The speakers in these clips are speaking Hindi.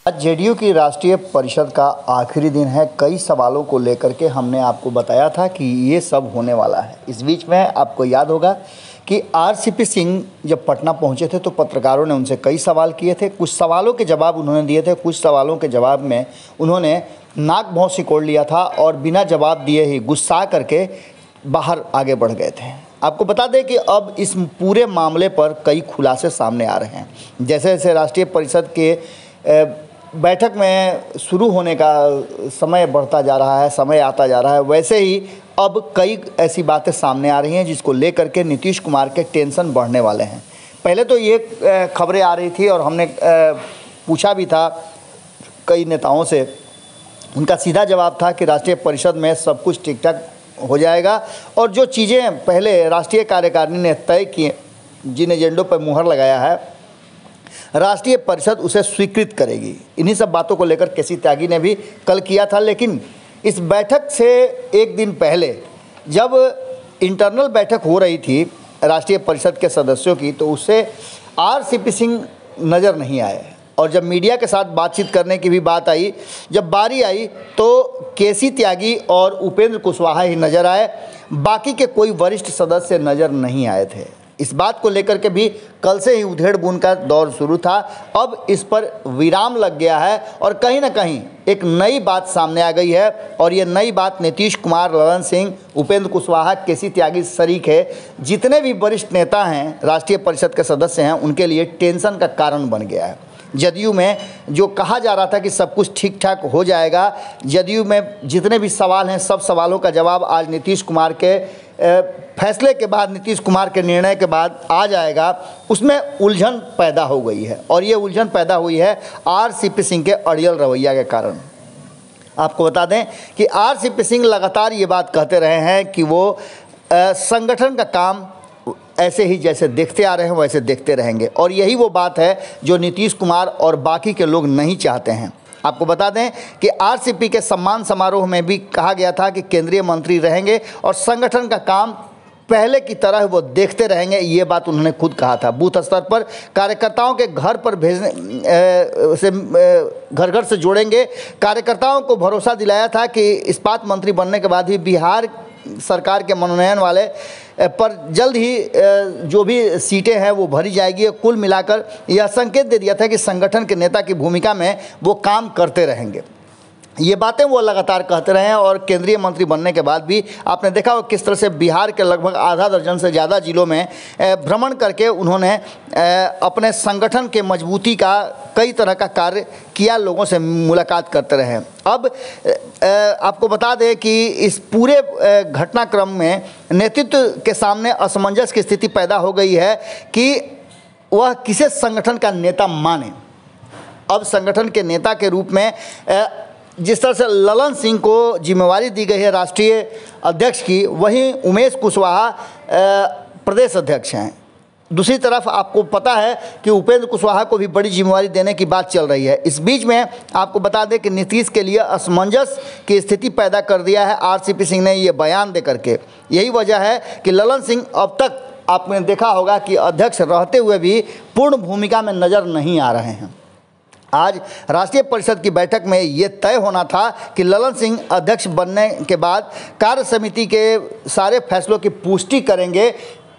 आज जेडीयू की राष्ट्रीय परिषद का आखिरी दिन है। कई सवालों को लेकर के हमने आपको बताया था कि ये सब होने वाला है। इस बीच में आपको याद होगा कि आरसीपी सिंह जब पटना पहुंचे थे तो पत्रकारों ने उनसे कई सवाल किए थे। कुछ सवालों के जवाब उन्होंने दिए थे, कुछ सवालों के जवाब में उन्होंने नाक भौं सिकोड़ लिया था और बिना जवाब दिए ही गुस्सा करके बाहर आगे बढ़ गए थे। आपको बता दें कि अब इस पूरे मामले पर कई खुलासे सामने आ रहे हैं। जैसे जैसे राष्ट्रीय परिषद के बैठक में शुरू होने का समय बढ़ता जा रहा है, समय आता जा रहा है, वैसे ही अब कई ऐसी बातें सामने आ रही हैं जिसको लेकर के नीतीश कुमार के टेंशन बढ़ने वाले हैं। पहले तो ये खबरें आ रही थी और हमने पूछा भी था कई नेताओं से, उनका सीधा जवाब था कि राष्ट्रीय परिषद में सब कुछ ठीक ठाक हो जाएगा और जो चीज़ें पहले राष्ट्रीय कार्यकारिणी ने तय किए, जिन एजेंडों पर मुहर लगाया है, राष्ट्रीय परिषद उसे स्वीकृत करेगी। इन्हीं सब बातों को लेकर केसी त्यागी ने भी कल किया था। लेकिन इस बैठक से एक दिन पहले जब इंटरनल बैठक हो रही थी राष्ट्रीय परिषद के सदस्यों की, तो उससे आरसीपी सिंह नज़र नहीं आए और जब मीडिया के साथ बातचीत करने की भी बात आई, जब बारी आई तो केसी त्यागी और उपेंद्र कुशवाहा ही नज़र आए, बाकी के कोई वरिष्ठ सदस्य नज़र नहीं आए थे। इस बात को लेकर के भी कल से ही उधेड़ बुन का दौर शुरू था। अब इस पर विराम लग गया है और कहीं ना कहीं एक नई बात सामने आ गई है और ये नई बात नीतीश कुमार, ललन सिंह, उपेंद्र कुशवाहा, केसी त्यागी शरीक है, जितने भी वरिष्ठ नेता हैं, राष्ट्रीय परिषद के सदस्य हैं, उनके लिए टेंशन का कारण बन गया है। जदयू में जो कहा जा रहा था कि सब कुछ ठीक ठाक हो जाएगा, जदयू में जितने भी सवाल हैं, सब सवालों का जवाब आज नीतीश कुमार के फैसले के बाद, नीतीश कुमार के निर्णय के बाद आ जाएगा, उसमें उलझन पैदा हो गई है और ये उलझन पैदा हुई है आरसीपी सिंह के अड़ियल रवैया के कारण। आपको बता दें कि आरसीपी सिंह लगातार ये बात कहते रहे हैं कि वो संगठन का काम ऐसे ही जैसे देखते आ रहे हैं वैसे देखते रहेंगे और यही वो बात है जो नीतीश कुमार और बाकी के लोग नहीं चाहते हैं। आपको बता दें कि आरसीपी के सम्मान समारोह में भी कहा गया था कि केंद्रीय मंत्री रहेंगे और संगठन का काम पहले की तरह वो देखते रहेंगे। ये बात उन्होंने खुद कहा था। बूथ स्तर पर कार्यकर्ताओं के घर पर भेजने से घर घर से जोड़ेंगे। कार्यकर्ताओं को भरोसा दिलाया था कि इस्पात मंत्री बनने के बाद भी बिहार सरकार के मनोनयन वाले पर जल्द ही जो भी सीटें हैं वो भरी जाएगी। कुल मिलाकर यह संकेत दे दिया था कि संगठन के नेता की भूमिका में वो काम करते रहेंगे। ये बातें वो लगातार कहते रहे हैं और केंद्रीय मंत्री बनने के बाद भी आपने देखा हो किस तरह से बिहार के लगभग आधा दर्जन से ज़्यादा जिलों में भ्रमण करके उन्होंने अपने संगठन के मजबूती का कई तरह का कार्य किया, लोगों से मुलाकात करते रहे। अब आपको बता दें कि इस पूरे घटनाक्रम में नेतृत्व के सामने असमंजस की स्थिति पैदा हो गई है कि वह किसे संगठन का नेता माने। अब संगठन के नेता के रूप में जिस तरह से ललन सिंह को जिम्मेवारी दी गई है राष्ट्रीय अध्यक्ष की, वहीं उमेश कुशवाहा प्रदेश अध्यक्ष हैं। दूसरी तरफ आपको पता है कि उपेंद्र कुशवाहा को भी बड़ी जिम्मेवारी देने की बात चल रही है। इस बीच में आपको बता दें कि नीतीश के लिए असमंजस की स्थिति पैदा कर दिया है आरसीपी सिंह ने ये बयान दे करके। यही वजह है कि ललन सिंह अब तक आपने देखा होगा कि अध्यक्ष रहते हुए भी पूर्ण भूमिका में नज़र नहीं आ रहे हैं। आज राष्ट्रीय परिषद की बैठक में ये तय होना था कि ललन सिंह अध्यक्ष बनने के बाद कार्य समिति के सारे फैसलों की पुष्टि करेंगे।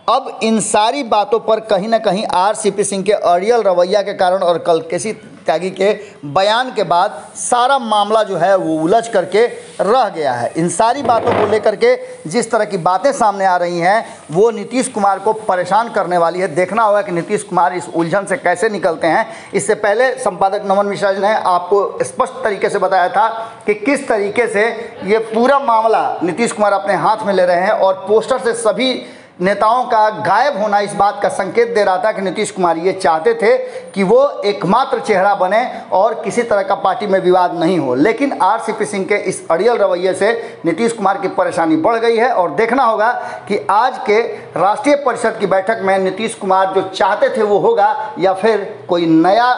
अब इन सारी बातों पर कहीं ना कहीं आरसीपी सिंह के अड़ियल रवैया के कारण और कल केसी त्यागी के बयान के बाद सारा मामला जो है वो उलझ करके रह गया है। इन सारी बातों को लेकर के जिस तरह की बातें सामने आ रही हैं वो नीतीश कुमार को परेशान करने वाली है। देखना होगा कि नीतीश कुमार इस उलझन से कैसे निकलते हैं। इससे पहले संपादक नमन मिश्रा जी ने आपको स्पष्ट तरीके से बताया था कि किस तरीके से ये पूरा मामला नीतीश कुमार अपने हाथ में ले रहे हैं और पोस्टर से सभी नेताओं का गायब होना इस बात का संकेत दे रहा था कि नीतीश कुमार ये चाहते थे कि वो एकमात्र चेहरा बने और किसी तरह का पार्टी में विवाद नहीं हो। लेकिन आरसीपी सिंह के इस अड़ियल रवैये से नीतीश कुमार की परेशानी बढ़ गई है और देखना होगा कि आज के राष्ट्रीय परिषद की बैठक में नीतीश कुमार जो चाहते थे वो होगा या फिर कोई नया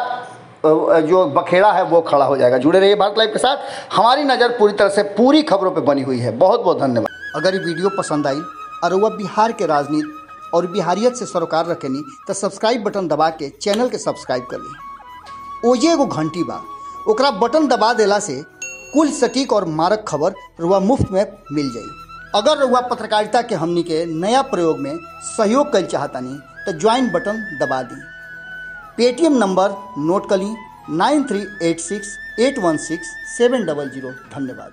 जो बखेड़ा है वो खड़ा हो जाएगा। जुड़े रहिए भारत लाइव के साथ। हमारी नज़र पूरी तरह से पूरी खबरों पर बनी हुई है। बहुत बहुत धन्यवाद। अगर ये वीडियो पसंद आई और वह बिहार के राजनीति और बिहारियत से सरोकार रखेनी तो सब्सक्राइब बटन दबा के चैनल के सब्सक्राइब कर ली। ओजे एगो घंटी बा, ओकरा बटन दबा देला से कुल सटीक और मारक खबर रुआ मुफ्त में मिल जाई। अगर रुआ पत्रकारिता के हमनी के नया प्रयोग में सहयोग कर चाहतानी तो ज्वाइन बटन दबा दी। पेटीएम नंबर नोट कर ली 9386816700। धन्यवाद।